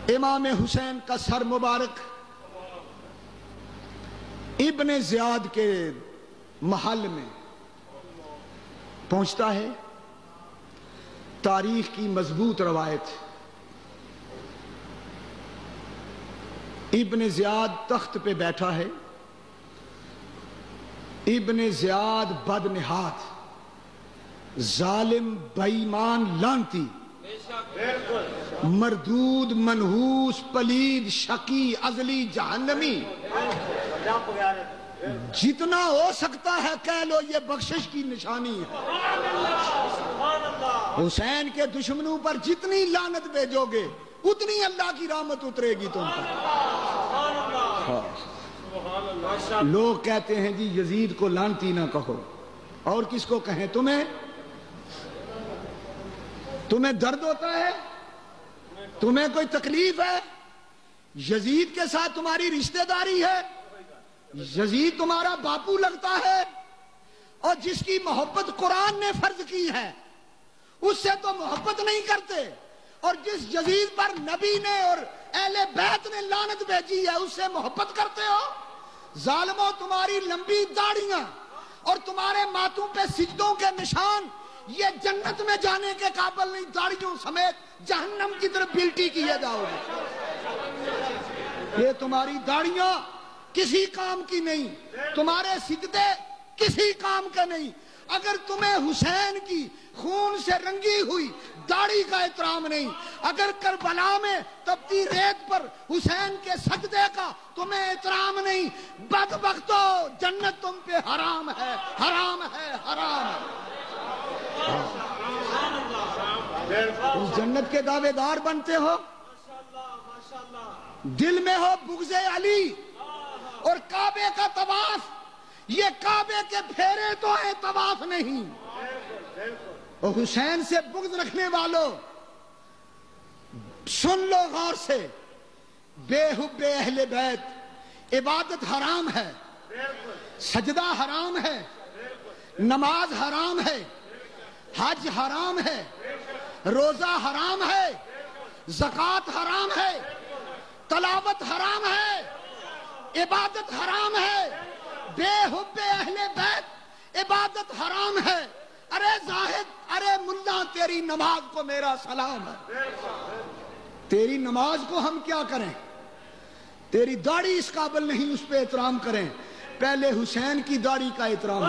امام حسین کا سر مبارک ابن زیاد کے محل میں پہنچتا ہے. تاریخ کی مضبوط روایت، ابن زیاد تخت پہ بیٹھا ہے. ابن زیاد بد نہاد، ظالم، بے ایمان، لعنتی، مردود، منحوس، پلید، شقی، ازلی، جہنمی. جتنا ہو سکتا ہے کہہ لو یہ بخشش کی نشانی ہے. حسین کے دشمنوں پر جتنی لعنت بھیجو گے اتنی اللہ کی رحمت اترے گی تم پر. لوگ کہتے ہیں جی یزید کو لعنتی نہ کہو، اور کس کو کہیں؟ تمہیں درد ہوتا ہے؟ تمہیں کوئی تکلیف ہے؟ یزید کے ساتھ تمہاری رشتہ داری ہے؟ یزید تمہارا باپو لگتا ہے؟ اور جس کی محبت قرآن نے فرض کی ہے اس سے تو محبت نہیں کرتے، اور جس یزید پر نبی نے اور اہل بیت نے لعنت بھیجی ہے اس سے محبت کرتے ہو؟ ظالموں، تمہاری لمبی داڑیاں اور تمہارے ماتھوں پہ سجدوں کے نشان یہ جنت میں جانے کے قابل نہیں. داڑیوں سمیت جہنم کی طرف بیلٹی کیے جاؤ گے. یہ تمہاری داڑیاں کسی کام کی نہیں، تمہارے سجدے کسی کام کے نہیں. اگر تمہیں حسین کی خون سے رنگی ہوئی داڑھی کا احترام نہیں، اگر کربلا میں تپتی ریت پر حسین کے سجدے کا تمہیں احترام نہیں، بدبختو، جنت تم پہ حرام ہے، حرام ہے، حرام ہے. تم جنت کے دعوے دار بنتے ہو، دل میں ہو بغض علی اور کعبے کا طواف. یہ کعبے کے پھیرے تو ہیں، طواف نہیں. اور حسین سے بغض رکھنے والوں سن لو غور سے، بے حب اہل بیت عبادت حرام ہے، سجدہ حرام ہے، نماز حرام ہے، حج حرام ہے، روزہ حرام ہے، زکوٰۃ حرام ہے، تلاوت حرام ہے، عبادت حرام ہے. بے حب اہل بیت عبادت حرام ہے. ارے زاہد، ارے ملا، تیری نماز کو میرا سلام ہے. تیری نماز کو ہم کیا کریں؟ تیری داڑھی اس قابل نہیں اس پہ احترام کریں. پہلے حسین کی داڑھی کا احترام.